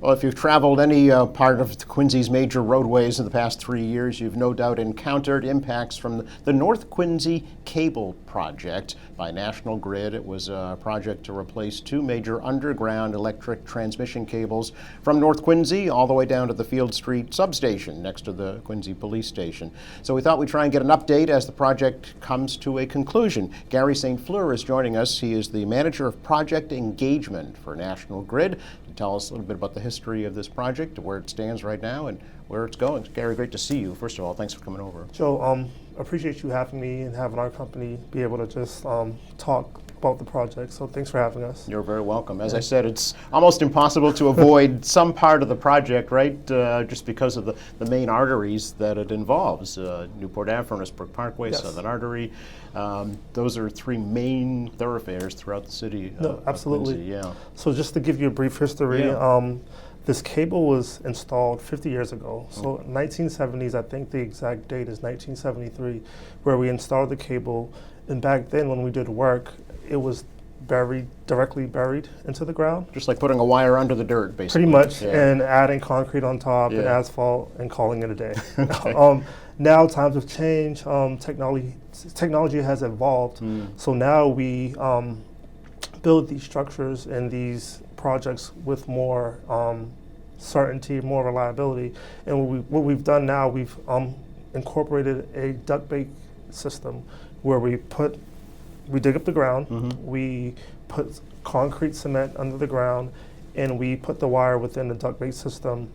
Well, if you've traveled any part of Quincy's major roadways in the past 3 years, you've no doubt encountered impacts from the North Quincy Cable Project by National Grid. It was a project to replace two major underground electric transmission cables from North Quincy all the way down to the Field Street substation next to the Quincy Police Station. So we thought we'd try and get an update as the project comes to a conclusion. Gary St. Fleur is joining us. He is the Manager of Project Engagement for National Grid to tell us a little bit about the history of this project, where it stands right now, and where it's going. Gary, great to see you. First of all, thanks for coming over. Joe, appreciate you having me and having our company be able to just talk about the project. So thanks for having us. You're very welcome. As I said, it's almost impossible to avoid some part of the project, right? Just because of the main arteries that it involves. Newport Ave, Furnace Brook Parkway, Yes. Southern Artery. Those are three main thoroughfares throughout the city. No, absolutely. Of Quincy, yeah. So just to give you a brief history, Yeah. this cable was installed 50 years ago. So 1970s, I think the exact date is 1973, where we installed the cable. And back then when we did work, it was directly buried into the ground. Just like putting a wire under the dirt, basically. Pretty much, Yeah. and adding concrete on top and Yeah. asphalt and calling it a day. Okay. Now times have changed, technology has evolved. So now we build these structures and these projects with more certainty, more reliability. And what we've done now, we've incorporated a duct bake system where we dig up the ground, we put concrete cement under the ground, and we put the wire within the duct bake system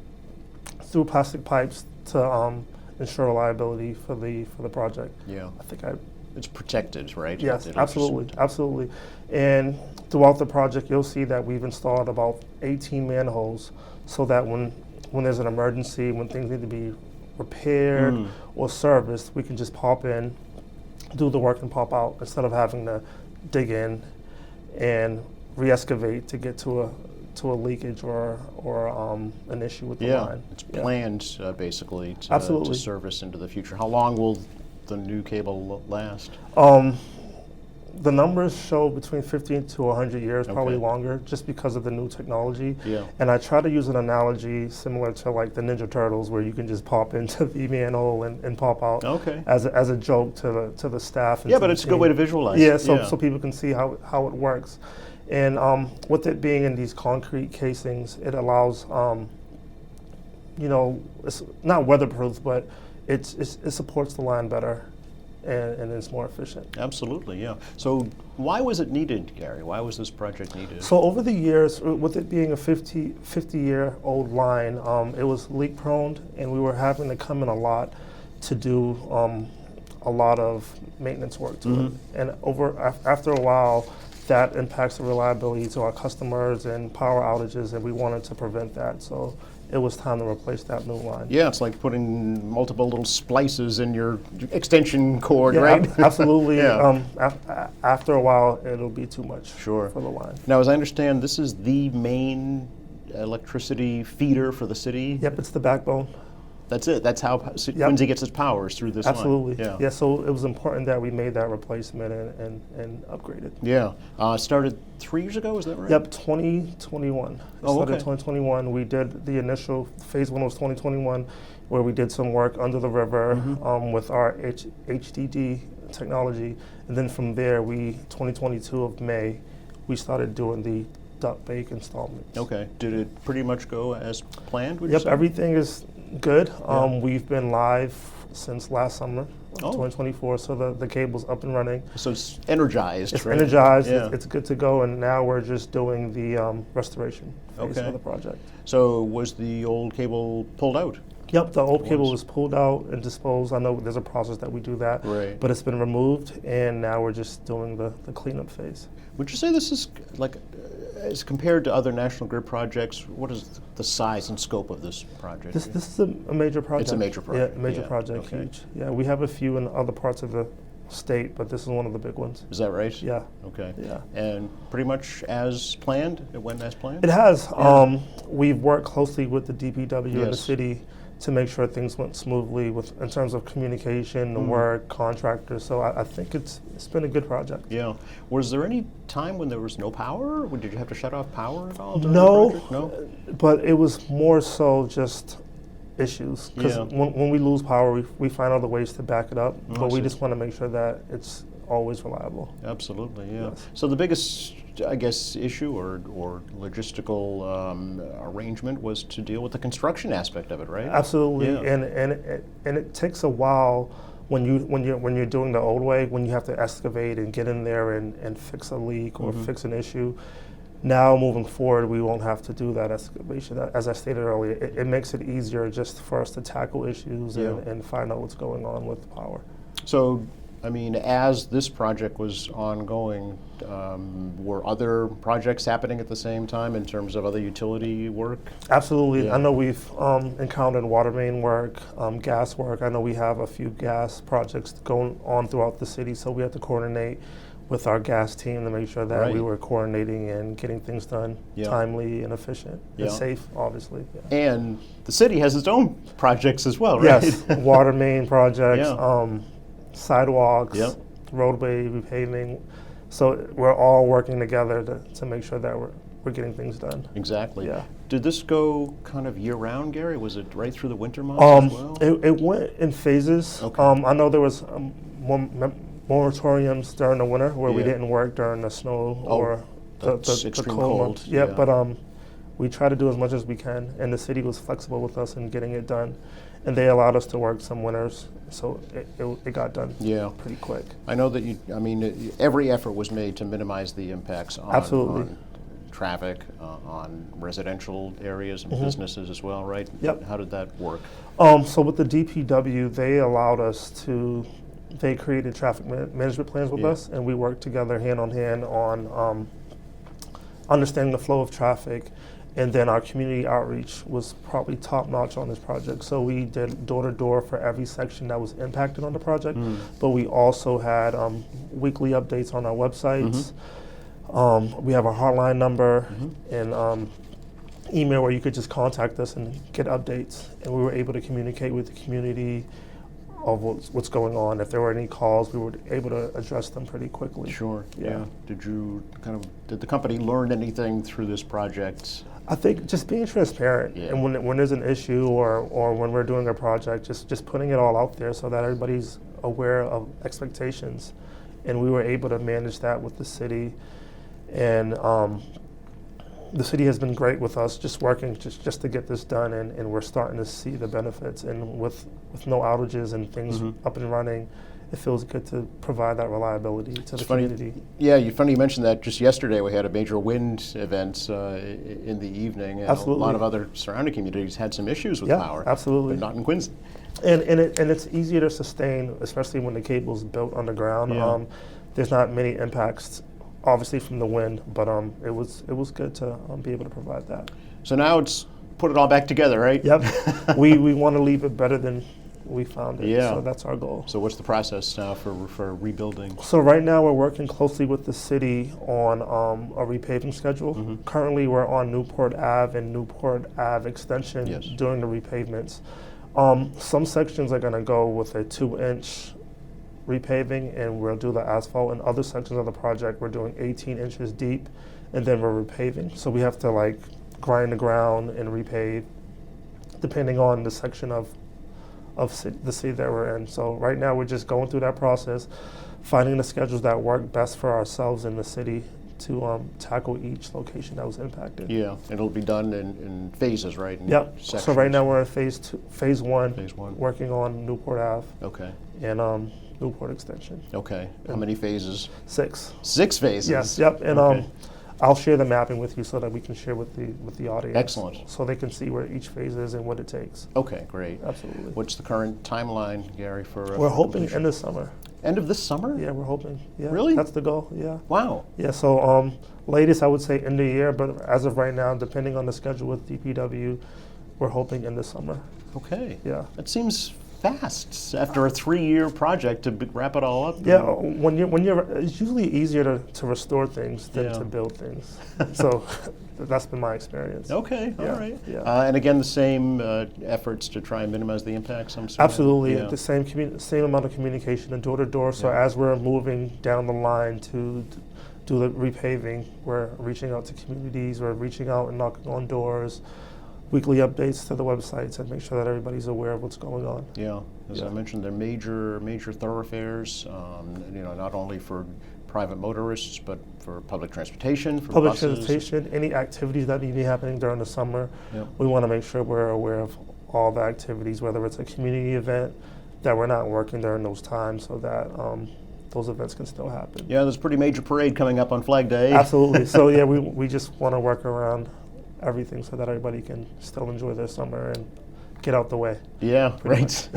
through plastic pipes to ensure reliability for the project. Yeah. I think It's protected, right? Yes, It absolutely, absolutely. And throughout the project, you'll see that we've installed about 18 manholes so that when there's an emergency, when things need to be repaired or serviced, we can just pop in, do the work and pop out instead of having to dig in and re-excavate to get to a leakage or an issue with the line. It's planned basically to Absolutely. service into the future. How long will the new cable last? The numbers show between 50 to 100 years, probably Okay. longer, just because of the new technology. Yeah. And I try to use an analogy similar to like the Ninja Turtles, where you can just pop into the manhole and pop out. Okay. As a joke to the staff. And Yeah, to but the it's a team. good way to visualize Yeah, it. so people can see how it works. And with it being in these concrete casings, it allows, it's not weatherproof, but it supports the line better. And it's more efficient. Absolutely, yeah. So why was it needed, Gary? Why was this project needed? So over the years, with it being a 50-year-old line, it was leak prone, and we were having to come in a lot to do a lot of maintenance work to it. And after a while, that impacts the reliability to our customers and power outages, and we wanted to prevent that. So it was time to replace that new line. Yeah, it's like putting multiple little splices in your extension cord, Yeah, right? Absolutely. Yeah. After a while, it'll be too much Sure. for the line. Now, as I understand, this is the main electricity feeder for the city. Yep, it's the backbone. That's it. That's how Quincy gets its powers, through this Absolutely. line. Yeah, so it was important that we made that replacement and upgraded. Yeah. Started 3 years ago, is that right? Yep, 2021. It started okay. 2021. We did the initial phase one was 2021, where we did some work under the river with our HDD technology, and then from there, 2022 of May, we started doing the duct bake installments. Okay. Did it pretty much go as planned, would you Yep, say? everything is good. We've been live since last summer, 2024, so the cable's up and running. So it's energized, It's right? energized, Yeah. it's good to go, and now we're just doing the restoration phase Okay. of the project. So was the old cable pulled out? Yep, the old cable was pulled out and disposed. I know there's a process that we do that, Right. but it's been removed, and now we're just doing the cleanup phase. Would you say this is like, as compared to other National Grid projects, what is the size and scope of this project? This is a major project. It's a major project, Yeah, a major yeah, project, okay. huge. Yeah, we have a few in other parts of the state, but this is one of the big ones. Is that right? Yeah. Okay. Yeah. And pretty much as planned? It went as planned? It has. We've worked closely with the DPW and the Yes. city to make sure things went smoothly with in terms of communication, the work, contractors. So I think it's been a good project. Yeah. Was there any time when there was no power? Or did you have to shut off power at all during No, the project? No. but it was more so just issues. Because Yeah. when we lose power, we find other ways to back it up. I But we see. just want to make sure that it's always reliable. Absolutely, yeah. Yes. So the biggest, I guess, issue or logistical arrangement was to deal with the construction aspect of it, right? Absolutely, Yeah. and it takes a while when you're doing the old way, when you have to excavate and get in there and fix a leak or fix an issue. Now moving forward, we won't have to do that excavation. As I stated earlier, it makes it easier just for us to tackle issues Yeah. and find out what's going on with power. So, I mean, as this project was ongoing, were other projects happening at the same time in terms of other utility work? Absolutely. Yeah. I know we've encountered water main work, gas work. I know we have a few gas projects going on throughout the city, so we have to coordinate with our gas team to make sure that we Right. were coordinating and getting things done Yeah. timely and efficient and Yeah. safe, obviously. Yeah. And the city has its own projects as well, right? Yes, water main projects, Yeah. sidewalks, Yep. roadway repaving. So we're all working together to make sure that we're getting things done. Exactly. Yeah. Did this go kind of year-round, Gary? Was it right through the winter months as well? It went in phases. Okay. I know there was moratoriums during the winter where we Yeah. didn't work during the snow Oh, or that's the extreme cold cold, months. Yeah, yeah. but we try to do as much as we can, and the city was flexible with us in getting it done, and they allowed us to work some winters, so it got done Yeah. pretty quick. I know that every effort was made to minimize the impacts on, Absolutely. on traffic, on residential areas and businesses as well, right? Yep. How did that work? So with the DPW, they allowed us to. They created traffic management plans with Yeah. us, and we worked together hand on hand on understanding the flow of traffic. And then our community outreach was probably top notch on this project. So we did door to door for every section that was impacted on the project, but we also had weekly updates on our websites. We have a hotline number and email where you could just contact us and get updates. And we were able to communicate with the community of what's going on. If there were any calls, we were able to address them pretty quickly. Sure. Yeah. Did the company learn anything through this project? I think just being transparent, Yeah. and when there's an issue or when we're doing a project, just putting it all out there so that everybody's aware of expectations, and we were able to manage that with the city, and the city has been great with us, just working just to get this done, and we're starting to see the benefits, and with no outages and things up and running, it feels good to provide that reliability to the community. Yeah, funny you mentioned that. Just yesterday, we had a major wind event in the evening. And Absolutely. a lot of other surrounding communities had some issues with Yeah, power. absolutely. But not in Quincy. And it's easier to sustain, especially when the cable's built underground. Yeah. There's not many impacts, obviously from the wind, but it was good to be able to provide that. So now it's put it all back together, right? Yep. we want to leave it better than we found it. Yeah. So that's our goal. So what's the process now for rebuilding? So right now we're working closely with the city on a repaving schedule. Currently we're on Newport Ave and Newport Ave Extension Yes. doing the repavements. Some sections are going to go with a 2-inch repaving and we'll do the asphalt, and other sections of the project we're doing 18 inches deep and then we're repaving. So we have to grind the ground and repave depending on the section of the city that we're in. So right now we're just going through that process, finding the schedules that work best for ourselves in the city to tackle each location that was impacted. Yeah, it'll be done in phases, right? In Yep. So right sections. now we're in phase one, Phase one. working on Newport Ave Okay. and Newport Extension. Okay. How many phases? 6. 6 phases. Yes. Yep. And Okay. I'll share the mapping with you so that we can share with the audience. Excellent. So they can see where each phase is and what it takes. Okay, great. Absolutely. What's the current timeline, Gary, for We're for hoping completion? end of summer. End of this summer? Yeah, we're hoping. Yeah. Really? That's the goal. Yeah. Wow. Yeah. So latest I would say end of year, but as of right now, depending on the schedule with DPW, we're hoping end of summer. Okay. Yeah. That seems fast after a 3-year project to wrap it all up. Yeah, when you're, it's usually easier to restore things than Yeah. to build things. So that's been my experience. Okay, all Yeah, right. yeah. And again, the same efforts to try and minimize the impacts, I'm assuming? Absolutely, Yeah. the same amount of communication and door to door. So Yeah. as we're moving down the line to do the repaving, we're reaching out to communities, we're reaching out and knocking on doors, weekly updates to the websites, and make sure that everybody's aware of what's going on. Yeah, as I Yeah. mentioned, they're major thoroughfares, not only for private motorists, but for public transportation, for Public buses. transportation, any activities that may be happening during the summer, Yep. we want to make sure we're aware of all the activities, whether it's a community event, that we're not working during those times so that those events can still happen. Yeah, there's a pretty major parade coming up on Flag Day. Absolutely. So yeah, we just want to work around everything so that everybody can still enjoy their summer and get out the way. Yeah, Pretty right.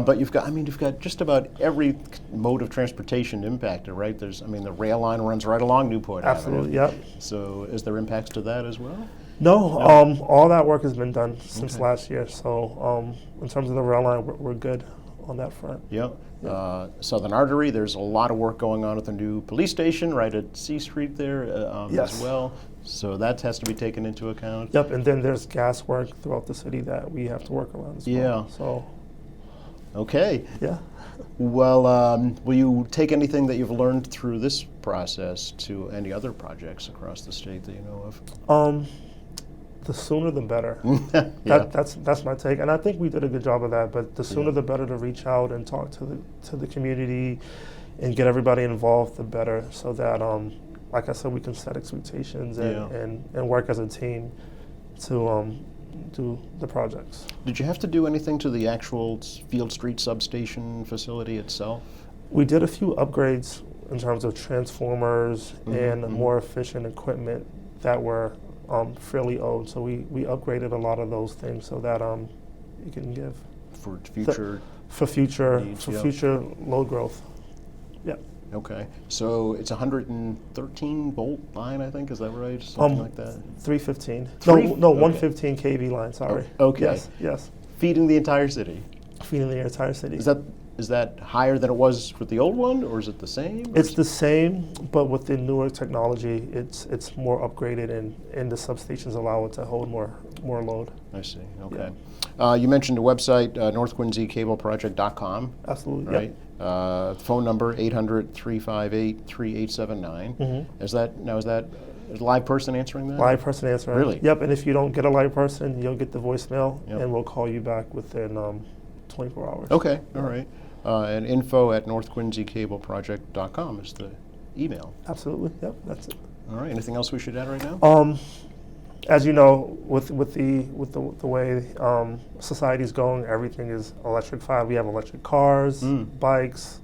But you've got just about every mode of transportation impacted, right? The rail line runs right along Newport Absolutely. Avenue. Yep. So is there impacts to that as well? No, all that work has been done since Okay. last year. So in terms of the rail line, we're good on that front. Yeah. Southern Artery, there's a lot of work going on at the new police station right at C Street there Yes. as well. So that has to be taken into account. Yep. And then there's gas work throughout the city that we have to work around as Yeah. well. So Okay. yeah. Well, will you take anything that you've learned through this process to any other projects across the state that you know of? The sooner the better. Yeah. That's my take, and I think we did a good job of that. But the sooner the better to reach out and talk to the community and get everybody involved, the better. So that, like I said, we can set expectations and work as a team to do the projects. Did you have to do anything to the actual Field Street substation facility itself? We did a few upgrades in terms of transformers and more efficient equipment that were fairly old. So we upgraded a lot of those things so that you can give For future for future needs, for yeah. future load growth. Yeah. Okay, so it's a 113 volt line, I think, is that right? Something like that? 315. Three- No, okay. 115 kV line. Sorry. Okay. Yes. Feeding the entire city. Feeding the entire city. Is that higher than it was with the old one, or is it the same? or It's is- the same, but with the newer technology, it's more upgraded, and the substations allow it to hold more load. I see. Okay. You mentioned the website, northquincycableproject.com. Absolutely. Right. Phone number 800-358-3879. Mm-hmm. Is that a live person answering that? Live person answering. Really? Yep. And if you don't get a live person, you'll get the voicemail, Yep. and we'll call you back within 24 hours. Okay. All right. And info@northquincycableproject.com is the email. Absolutely. Yep. That's it. All right. Anything else we should add right now? As you know, with the way society's going, everything is electrified. We have electric cars, bikes,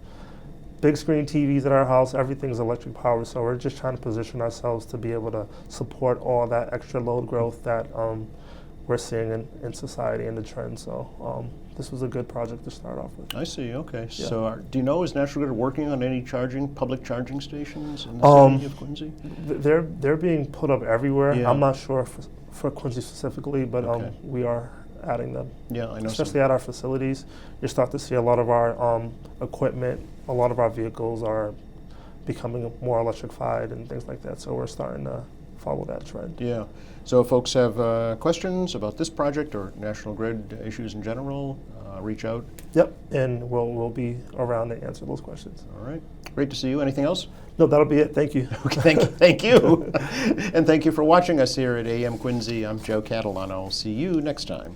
big screen TVs at our house. Everything's electric powered. So we're just trying to position ourselves to be able to support all that extra load growth that we're seeing in society and the trend. So this was a good project to start off with. I see. Okay. Yeah. So, do you know, is National Grid working on any public charging stations in the city of Quincy? They're being put up everywhere. Yeah. I'm not sure for Quincy specifically, but Okay. we are adding them. Yeah, I know. Especially at our facilities, you start to see a lot of our equipment, a lot of our vehicles are becoming more electrified and things like that. So we're starting to follow that trend. Yeah. So if folks have questions about this project or National Grid issues in general, reach out. Yep, and we'll be around to answer those questions. All right. Great to see you. Anything else? No, that'll be it. Thank you. Okay, thank you. And thank you for watching us here at AM Quincy. I'm Joe Catalano. I'll see you next time.